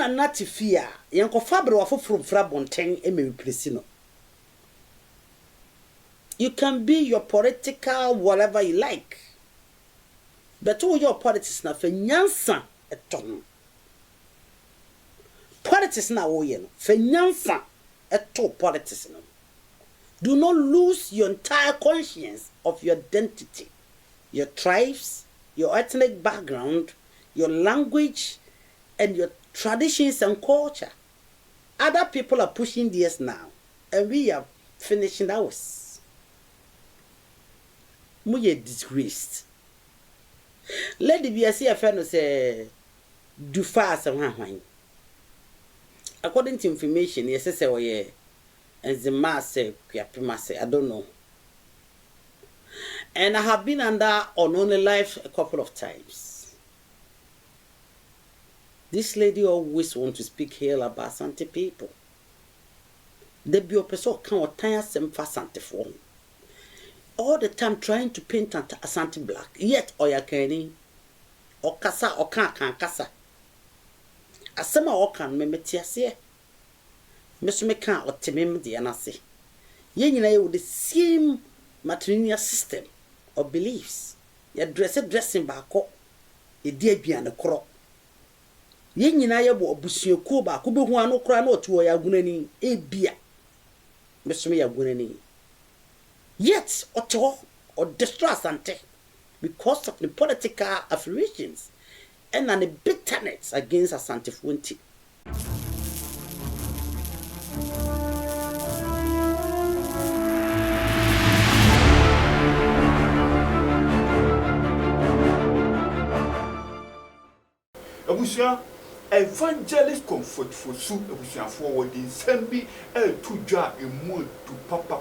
na nati fear yanko fabre wafo from frabonten e me replace no. You can be your political whatever you like. But all your politics na fe nyansa eton. Politics na wo ye no fe nyansa eto politics no. Do not lose your entire conscience of your identity, your tribes, your ethnic background, your language, and your traditions and culture. Other people are pushing theirs now, and we are finishing ours. We are disgraced. Let the BSC friend say, do fast and one. According to information, yes, say, and the mass say, I don't know. And I have been under Only Life a couple of times. This lady always wants to speak here about Asante people. They be a person can tire some for Asante form. All the time trying to paint Asante black. Yet Oyakeni or Kasa or can Kasa. Asema Okan me metiase. Mesu me kan or temem di anase. Yen yina with the same matrilineal system of beliefs. Ya dressing bako. Ye di aduane kro. Yen yina ye bo abusuakuo ba ko be hu ano kra na otu ya gunani ebia. Mesu me ya gunani. Yet oto or destroy Asante because of the political affiliations and the bitterness against Asante Funti. Abusia evangelist comfort for su abusia forward in sembi tujwa emu tu papa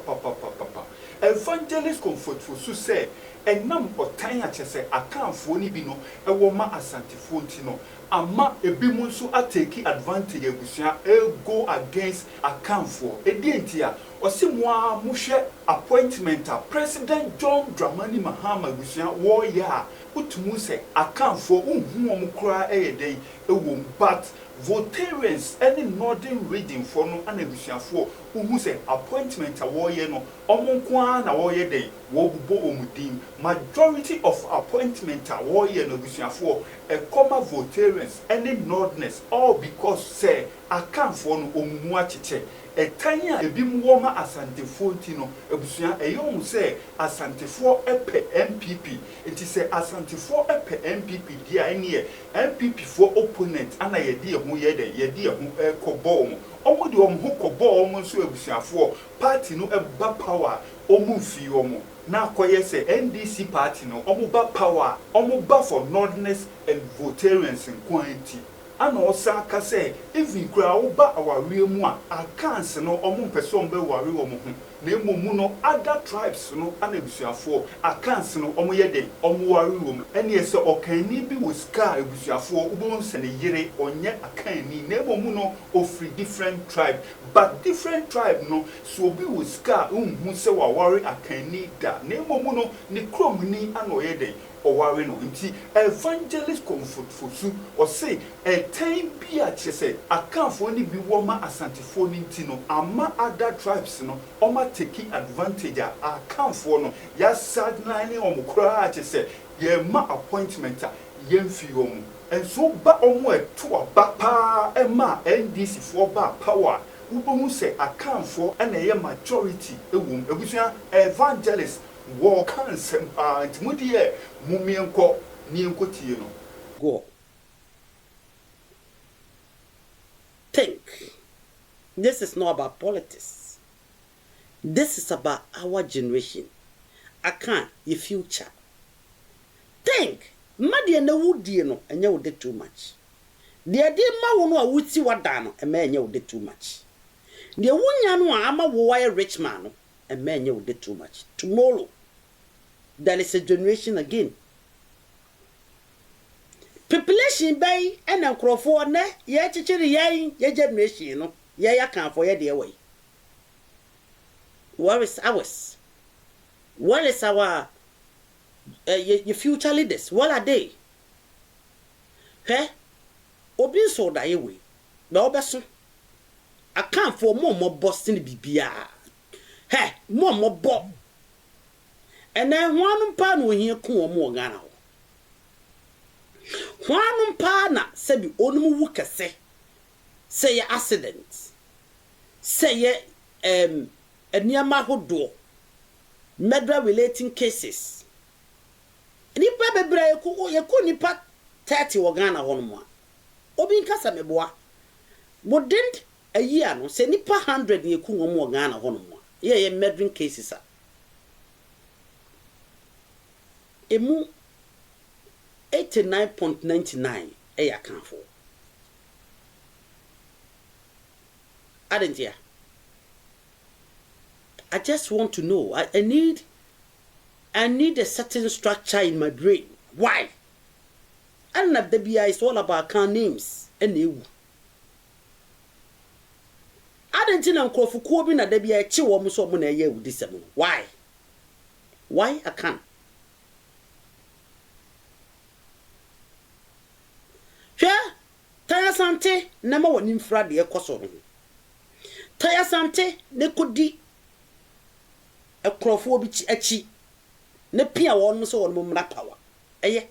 evangelist comfort for su say enam otan ya chese akanfo ni bi no ewo ma Asante Funti no ama ebi mu nso atake advantage abusia go against akanfo edientia osimwa muhwe appointment a President John Dramani Mahama abusia wo ya utumu se akanfo unhu omkura eyeden ewom but Votarians any northern region for no anabusiafo who say appointment a warrior no omonkwa na warrior day wo bubo omudin majority of appointment a warrior no busiafo a common Votarians any northerners all because say akanfo no omumu achiche etanya ebimu woma Asante Funti no ebusia eyom say Asantefo epe MPP it is say Asantefo epe MPP dia ene MPP for opponent ana yedi ehu yedi ehu ekobom omo de omho kobom nso ebusiafo party no eba power omumfi omo na akoye say NDC party no omo ba power omo ba for northerners and Votarians in quantity ana osaka say even kra wo ba awawe mu a Akans no omo person be ware wo mo ho na emomu no other tribes no ana ebusuafo Akans no omo yede omo ware wo mu ene ese okani bi wo ska ebusuafo ubon se ne yire onye akani na emomu no ofri different tribe but different tribe no so bi wo ska unhu se wa ware akani da na emomu no ne krom ni ana oyede oware no nti evangelist comfort for su or say a time bi a chese akanfo ni bi wo ma Asantefo ni nti no ama other tribes no oma take advantage a akanfo no ya sideline omukura a chese ye ma appointment a yemfi omu enso ba omu eto aba pa ema NDC for ba power ubomu se akanfo na ye majority ewum ebusua evangelist war cancer intimidie mumienko nienko tie no go think this is not about politics. This is about our generation. Akan your future. Think madie na wudie no enye wo de too much. De ade ma wo no a wuti wada no ema enye wo de too much. De wunya no a ama wo wire rich man no ema enye wo de too much. Tomorrow there is a generation again. Population bay and nkrofo na ye chichiri ye generation no ye yakan for ye de way. Where is ours? What is our your future leaders? What are they? Obi so da ye way. ba obeso Akan for mo Boston bibia he mo bo ene hwanum pa na ohia ku omo Ghana ho hwanum pa na sebi onum wu kese say accident say eniama hodo murder relating cases nipa bebre yeku nipa 30 wo Ghana ho no mo obi nkasa meboa modern a year no say nipa 100 yeku wo Ghana ho no mo ye murdering cases a emu 89.99 Akan for Adentia. I just want to know. I need a certain structure in my brain. Why? And the BI is all about Akan names and you. Adentina Nkrofu Kuobi na the BI chiwo muso mo na ye with this. Why? Why Akan? Hwɛ taya Asante na ma woni mfra de ekoso no. Taya Asante ne kodi ekrofo obi achi ne pia won so won mumra power. Eye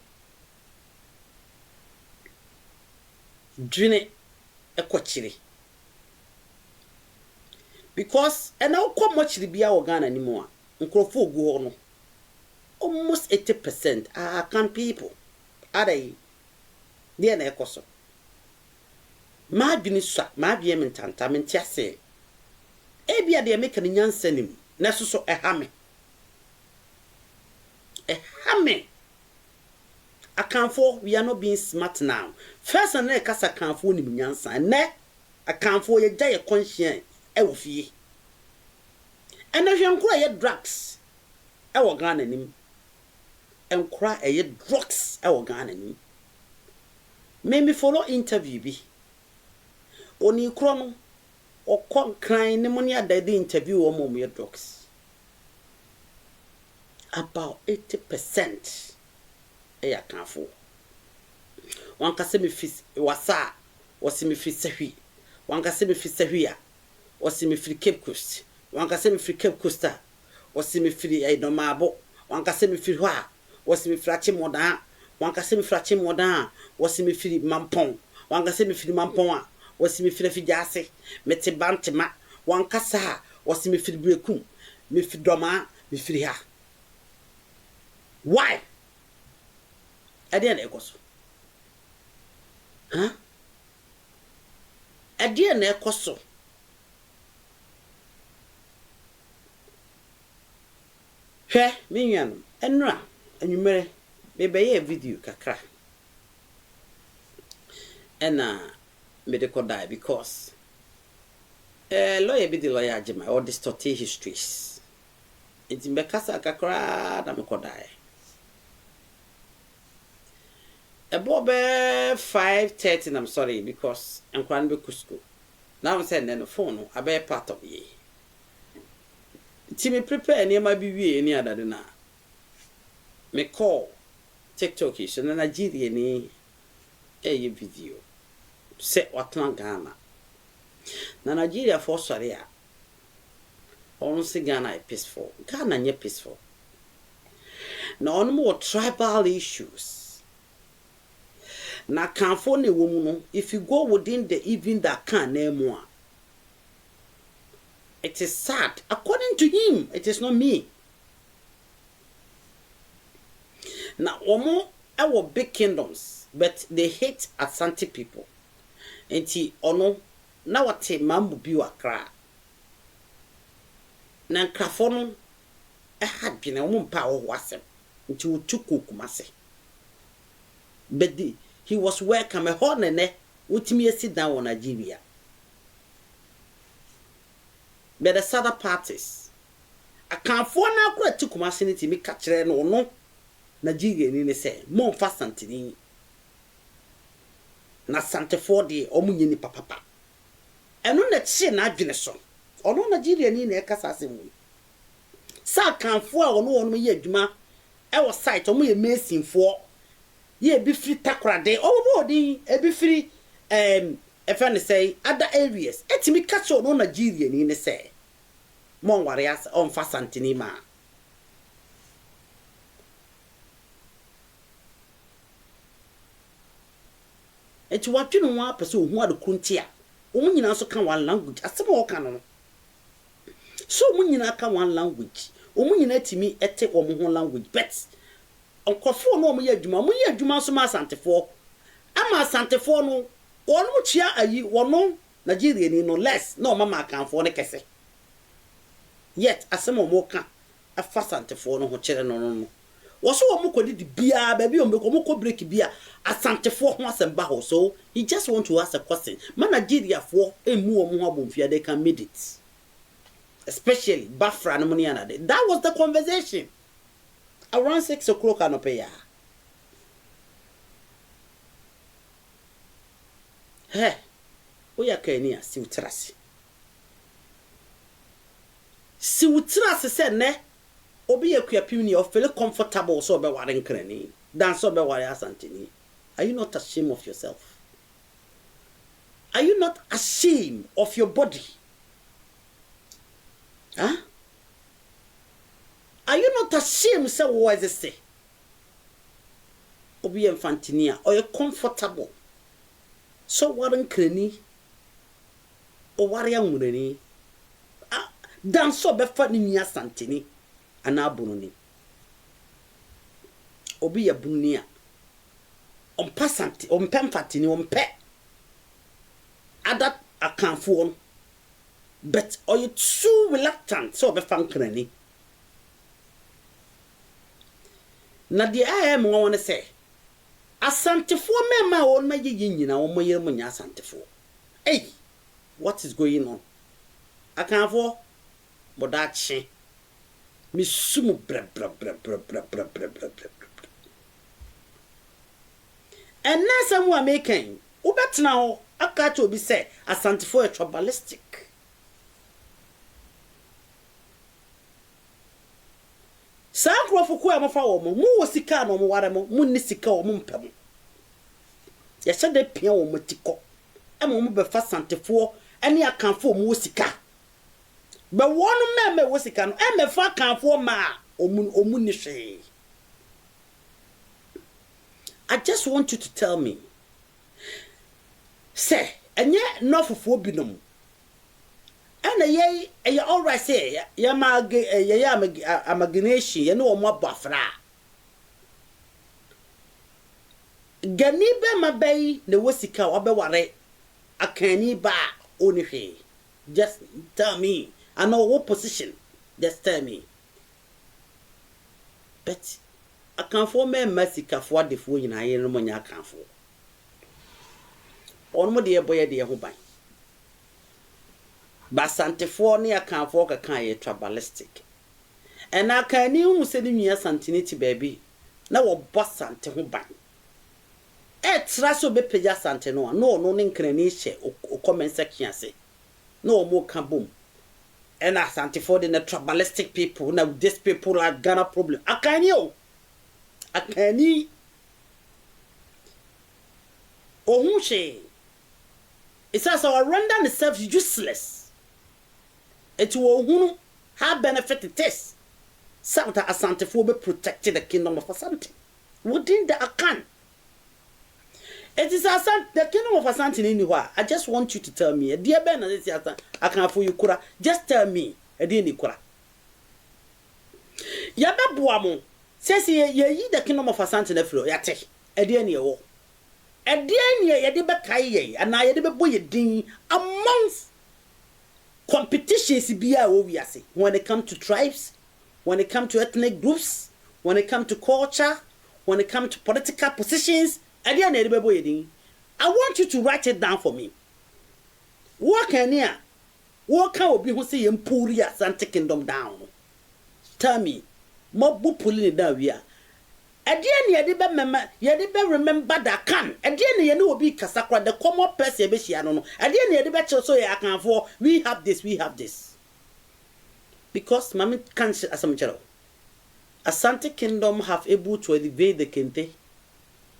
dwine ekochire. Because ena ukomochire bia wo Ghana ni mo a nkrofo ogu ho no almost 80% are Akan people. Are they? Dia na ekoso ma dwini swa ma bia mentanta mentiase ebia de make ne nyansanim na soso ehame Akanfo we are not being smart now. First and kasa Akanfo ni nyansa ne Akanfo ye gya ye conscience e wo fie ena hwenkura ye drugs e wo Ghana nim enkura ye drugs e wo Ghana nim. Me follow interview bi oni kro no okon kran ne money adade interview o mom ye drugs about 80% Akanfo wanka se me fi wasa wasi me fi sahwi wanka se me fi sahwi a wasi me fi Cape Coast wanka se me fi Cape Coast a wasi me fi Edomabo wanka se me fi ho a wasi me fi Achimodan wanka se me fi Achimodan wasi me fi Mampong wanka se me fi Mampong a wasi me fi Fidiase mete bantema wanka sa wasi me fi Brekum me fi Doma me fi ha. Why? Adian ekoso. Huh? Adian ekoso. Hwe me nwan enra anwumere me beye video kakra. Ena me de kodai because lawyer be the lawyer agema or distorted histories. It's in bekasa kakra na me kodai. About 5:30, I'm sorry, because I'm going to school. Now I'm sending the phone, I bear part of ye. Timmy prepare any my BB any other than that. Me call TikTok is and Nigeria any a video. Set what long Ghana. Na Nigeria for sorry. Honestly, Ghana is peaceful. Ghana is peaceful. No more tribal issues. Na Akanfo ne wo mu no if you go within the even that can name one, it is sad according to him. It is not me. Na omo our big kingdoms but they hate Asante people enti ono na wate mambu bi wakra na nkrafo no had been a woman power wasem enti wotuku kumase but he was welcome a honene utimi sit down on Nigeria. But the other parties Akanfo na akura tukumase nti mi ka kire no no Nigeria ni say mo fa santini na Asante for de omunye ni papa eno na chi na adwene so ono Nigeria ni na ekasa asemu sa Akanfo a ono ye adwuma e wo site omo ye mason for ye bi free takrade omo di e bi free if any say other areas etimi catch on Nigeria ni ne say mon warriors on fa Asante ma eti watwe no wa pese ohu adekunti a omu nyina so kan one language asem o kan no so omu nyina kan one language omu nyina timi ete omu ho language but onkofo no omu ye adwuma so ma Asantefo ama Asantefo no wonu tua ayi wono Nigeria ni no less no mama Akanfo ne kese yet asem o mo kan afa Asantefo no ho kire no waso omu kodi di bia baby omu ko break bia Asantefo ho asem ba ho so he just want to ask a question man Nigeria for emu omu ho abomfia they can made it especially Bafra no money anade that was the conversation around 6 o'clock anopeya oya kania si utrase se ne obi yakuapim ni of feel comfortable so be waren krani dan so be ware Asante ni. Are you not ashamed of yourself? Are you not ashamed of your body? Huh? Are you not ashamed say what is it say? Obi Infantinia or you comfortable? So waren krani o ware amurani dan so be fa ni Asante ni ana bununi obi ya bunia ompa Asante ompa Mfatini ompe adat Akanfo on but are you too reluctant so be fankrani na di am won say Asantefo mema won ma yinyina won moyere munya Asantefo hey what is going on Akanfo bodachi mi sumu bra and na some wa making ubetna ho aka to obi say Asantefo a tribalistic sa krofo ko am fa wo mo wo sika no mo ware mo munni sika wo mo mpem ya se de pia wo mo tiko e mo be fa Asantefo ene Akanfo mo sika but one member was can me fa Akanfo ma omu ni hwe. I just want you to tell me say enye no fofo binom ena ye all right say ya mag ya imagination ye no mo abafra gani be mabei ne wosika obeware akani ba oni hwe. Just tell me. I know what position. Just tell me. But Akanfo me masika for the fo nyina ye no nya Akanfo. Onmo de boye de ho ban. Ba Asantefo ne Akanfo ka kan ye tribalistic. And Akani hu se ni nua Asante ti baby. Na wo boss Asante ho ban. Traso be peja Asante no ne nkrani hye o comment section ase. No more can boom. And Asantefo the tribalistic people. Now these people are Ghana problem. Akani. Ohunche. It says our render itself useless. It will have benefit it is. Some that Asantefo be protected the kingdom of Asante. Within the Akan. It is Asante, the kingdom of Asante anywhere. I just want you to tell me. Dear Ben, Akanfo you kura. Just tell me. Edi kura. Yabe buamo. Says ye the kingdom of Asante neflo. Yate. Edi ni wo. Edi ni ye de be kai and I de be boy din amongst competitions biya wo wiase. When it comes to tribes, when it comes to ethnic groups, when it comes to culture, when it comes to political positions. I want you to write it down for me. What can you? What can we be who say Empuri Asante kingdom down? Tell me, Mobu pulling it down here. At the end, you remember that can. At the end, you know, be Kasakra, the common person, I don't know. At the end, you better so I can for we have this. Because Mammy can't as a channel. Asante kingdom have able to elevate the Kente.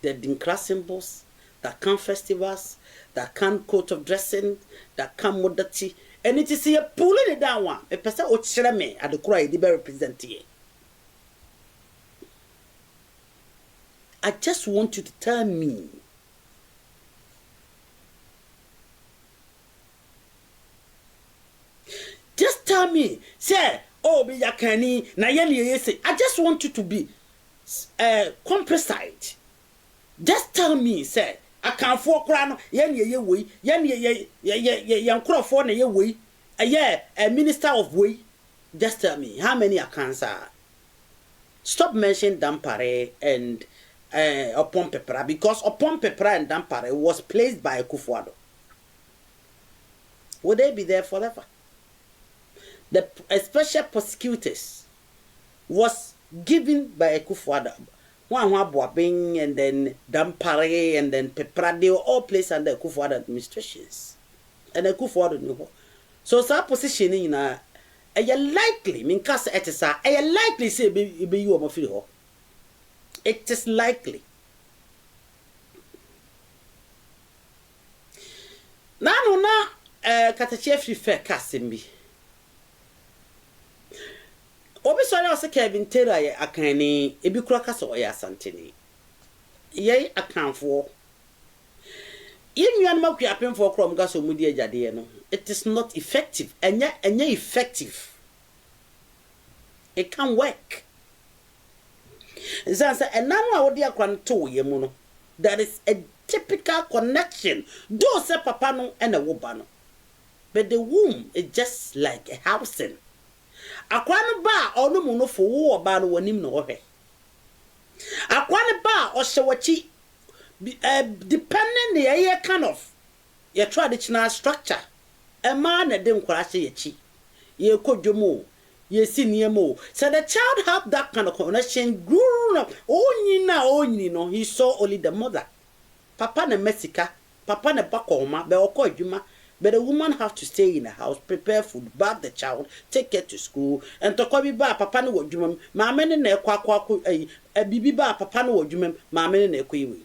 The Dinkra symbols, that can festivals, that can coat of dressing, that can modesty, and it is here pulling it down one. A person would share me at the cry, the represent here. I just want you to tell me. Just tell me, say, oh, be yakani, na yeni say. I just want you to be comprecise. Just tell me, say, I can't for crown, yeni way, yan crop na way, a minister of way. Just tell me, how many Akans are? Stop mentioning Dampare and Upon Pepra, because Upon Pepra and Dampare was placed by Kufuado. Will they be there forever? The special prosecutors was given by Kufuado. One Boabing and then Dampare and then Pepra, they were all placed under Kufuado administrations. And Kufuado knew. So that position in a likely, case it is a likely say be you or my. It is likely. Now, Catachef fair casting me. Obi sorry was a Kevin Taylor, Akani, a big crackers or Asante. Yea, account for. In your mouth, you happen for Crom Gas or Mudia Jadiano. It is not effective, and yet effective. It can work. Zansa and now I would dear to yemuno. That is a typical connection. Do say papano and a wobano. But the womb is just like a housing. A quan bar or no mono for war ban when him no he. A quan bar or shawachi depending the air kind of your traditional structure. A man that didn't crash ye chi. Ye could you more. Ye see near more. So the child have that kind of connection grew up. Only no, he saw only the mother. Papa ne Mexica, Papa ne Bakoma, but Juma. But the woman have to stay in the house, prepare food, bath the child, take her to school, and to call ba Papa no Juma, Mamma ne Quaku, a bibi ba Papa no Juma, Mamma ne Quiwi.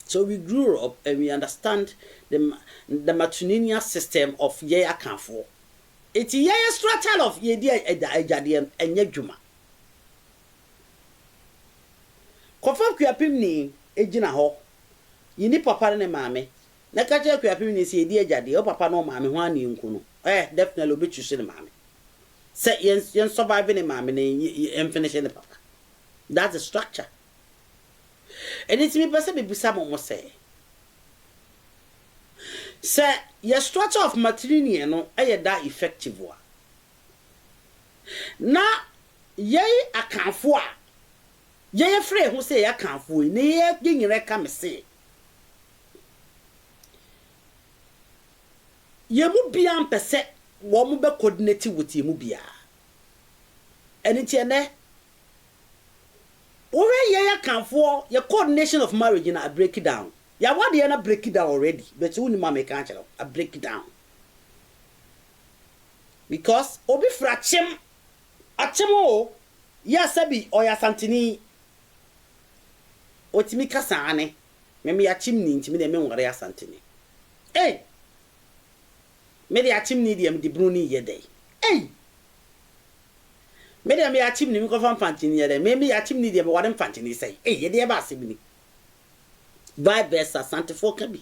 So we grew up and we understand the matrilineal system of ye Akan for. It's ye stratal of ye dear Ejadian and ye Juma. Confirm Kuapimni, Ejina ho. You need Papa and Mammy. Nakaja Kuapimni say dear Jadi, or Papa no Mammy, one in Kuno. Definitely be you Mammy. Say yen surviving a mammy and finishing the Papa. That's the structure. And it's me person be someone must say. Say your structure of matrilineal no that effective one. Now ye Akan for ye free who say Akan for ne ye come say. Ye mu bian pese wo mu be coordinate with ye mu bia. And it's ene ore ye Akan for your coordination of marriage in a break it down. Ya what they na break it down already, but you need make I break it down. Because obi frachem achemo ya sabi o ya santini otimi kasa ane me ya chimni ntimi de me nware ya santini. Eh me de ya chimni de me de bruni ye dey. Eh me de me ya chimni me ko fan fantini ye dey. Me ya chimni de me ware fantini say. Eh ye de ba asibini. Vice versa, Asante for can be.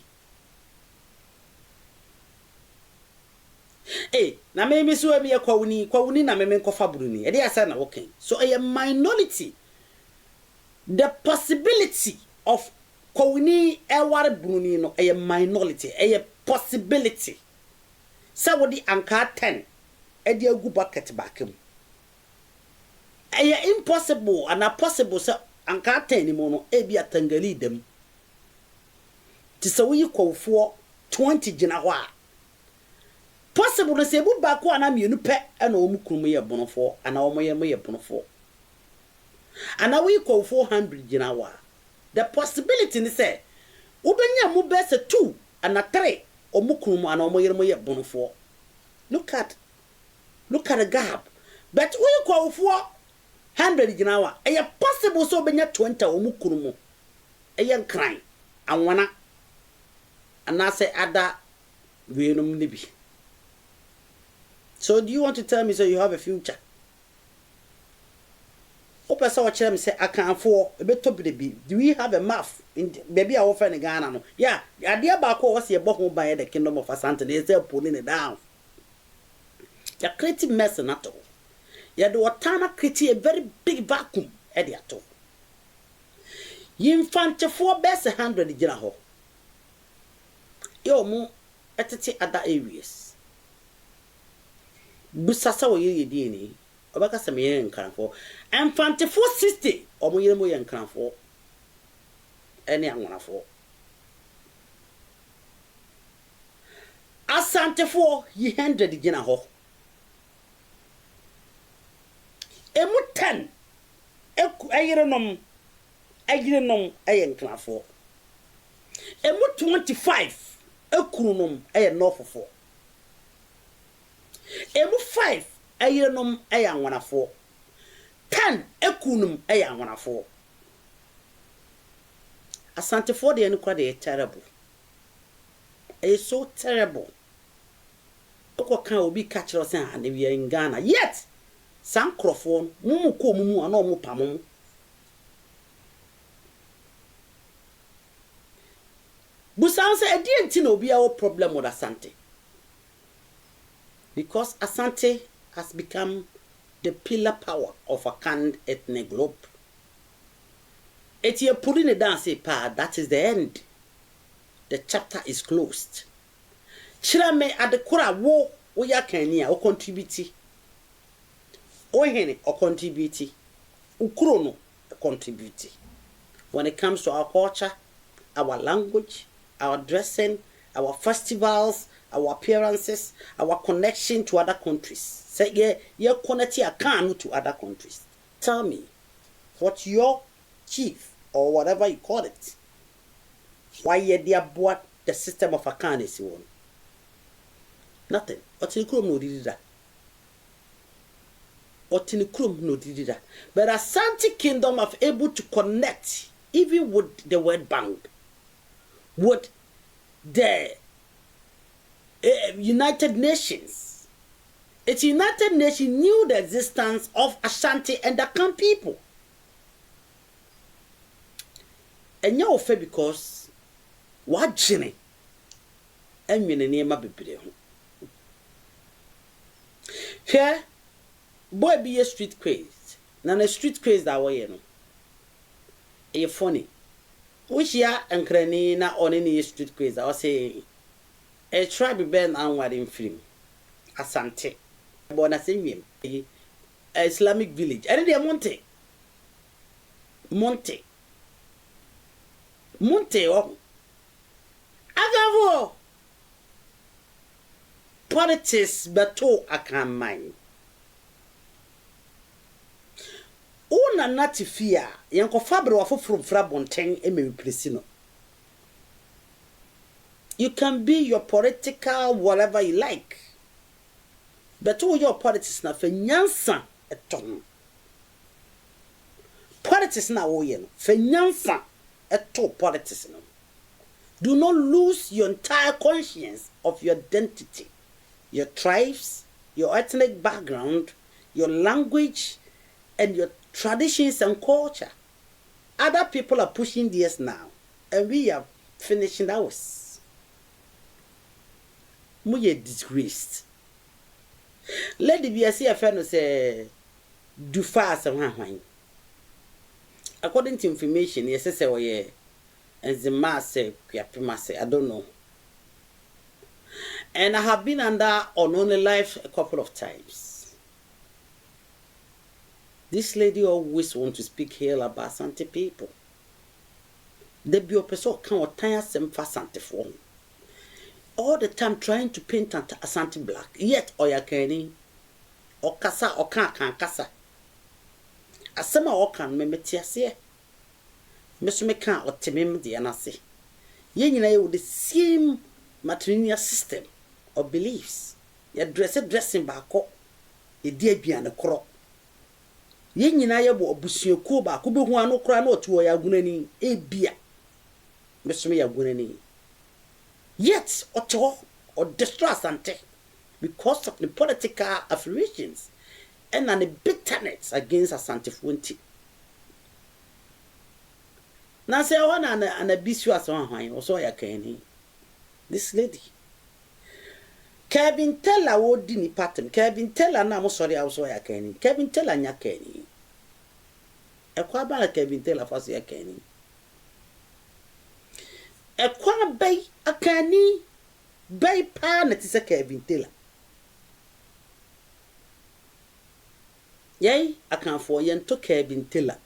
Eh, na me so me kwawuni na me kofa bruni. E dey asa na working. So a minority. The possibility of kwawuni eware bruni no a minority, a possibility. Sa wodi anka 10 e dey agu bucket back him. A impossible and a possible sa anka 10 ni mo no e bi atangali dem. So we call for 20 jinawa. Possible to say, but back one I'm you pet and omukumia bonofo and omoya bonofo. And now we call 400 jinawa. The possibility is say, Ubenya mubese 2 and a 3 omukum and omoya bonofo. Look at the gap. But we call 400 jinawa. A possible so benya 20 omukurumo. A young crime. anwana anase ada wenum ni bi. So do you want to tell me so you have a future? Opesa wa kire me say akanfo ebeto bi. Do we have a map in baby a wo fa ne Ghana no? Yeah, ade ba ko wo se ebo ho ban the kingdom of Asante. They say pulling it down. You creative mess na to. You do watana create a very big vacuum e de ato. Yimfantefo best 100 gina ho. Yo mu etete other areas. Busasa wo ye die ni. Obaka se me ye nkranfo. Enfantefo 60 omo ye mo ye nkranfo. Ene anwonafo. Asantefo ye 100 gina ho. Emu 10 ayirenom aye nkranfo. Emu 25 ekurunom aye nofofo. Emu 5 ayirenom aye anwanafo. 10 ekunum aye anwanafo. Asantefo de kwa de terrible. It's so terrible. Oko kan obi catch us and we are in Ghana. Yet some crofon mumu ko mumu ano mu pamum. Busan say e di enti na obi a problem with Asante. Because Asante has become the pillar power of Akan ethnic group. Eti e pulling it down say pa that is the end. The chapter is closed. Chirame adekura wo ya kania o contribute. O hene o contribute. Ukuro no contribute. When it comes to our culture, our language, our dressing, our festivals, our appearances, our connection to other countries. Say ye connect Akan to other countries. Tell me what your chief or whatever you call it. Why ye dear boy the system of Akan is one? Nothing. Otinikrum no did that. Otinikrum no did that. But Asante Kingdom are able to connect even with the World Bank, with the United Nations. It's United Nations knew the existence of Asante and the Akan people. And you fair because what Jenny and me near my baby. Here, boy be a street craze. Now a street craze that way, you know. A funny. Which ya and cranny na on any street craze. I was saying a tribe band onward in film. Asante. Born as a Islamic village. And they Monte oh. Agavo politics beto Akan mine. Una natifia yanko fabre wafo from Frabonteng eme. You can be your political whatever you like. Beto your politics na fe nyansa eton. Politics na wo ye no fe nyansa eto politics no. Do not lose your entire conscience of your identity, your tribes, your ethnic background, your language, and your traditions and culture. Other people are pushing theirs now, and we are finishing ours. We are disgraced. Let the BSC affair say, do fast and one. According to information, yes, say, and the mass I don't know. And I have been under Only Life a couple of times. This lady always wants to speak here about Asante people. The person can't tire some Asante for all the time trying to paint Asante black. Yet Oyakeni or Kasa or can Kasa. Asema Okan me metiase. Mesumeka or Timim the Anasi. Yen with the same matrilineal system of beliefs. Ya dressing back up. A dear bian a crop. Yen yabo obusuko ba kubu no crano to ya gunani a beer. Mesome ya gunani. Yet oto or destroy Asante because of the political affiliations and the bitterness against Asante Funti. Now say I want an abyss as one or so ya can. This lady. Kevin Teller would dini pattern. Kevin Teller na mo sorry I was so ya can. Kevin Teller nya can. Ekwa ba Kevin Teller for ya can. Ekwa bay akani bay pa na ti se Kevin Teller. Yay, Akan for yen to Kevin Teller.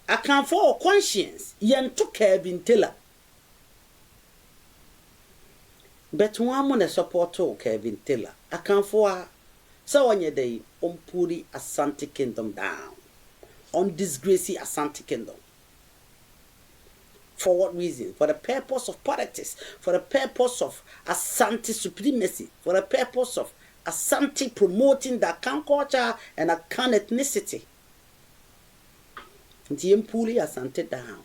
Akan for conscience yen to Kevin Teller. But one mon support to Kevin Teller. Akan for so on your day on puri Asante Kingdom down. On disgrace Asante Kingdom. For what reason? For the purpose of politics, for the purpose of Asante supremacy, for the purpose of Asante promoting the Akan culture and Akan ethnicity. Nti yempuli Asante down.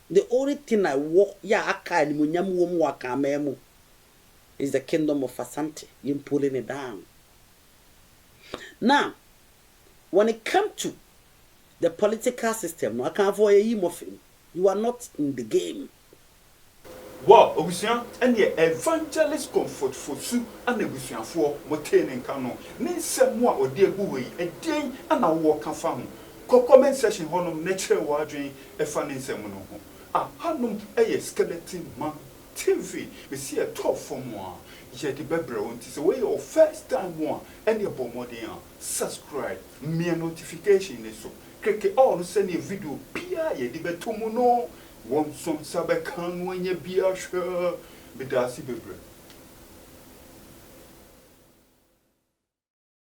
The only thing I walk Akan munyam wom wakamemu is the kingdom of Asante. Yempulling it down. Now, when it comes to the political system, I can't avoid you are not in the game. Wow, Obusian, and the evangelist comfort for Sue and the Obusian for Motain Cano. Nin some more or dear buoy, a day and a walk and farm. Comment session honum nature warding a funny semono. A hanum a skeleton man TV. We see a top for more. Yet the background is a way of first time one and your bombardier. Subscribe, mere notification is so. Click all send a video, Pia, ye debate to mono. One son Sabakan when ye be a sure, but that's it.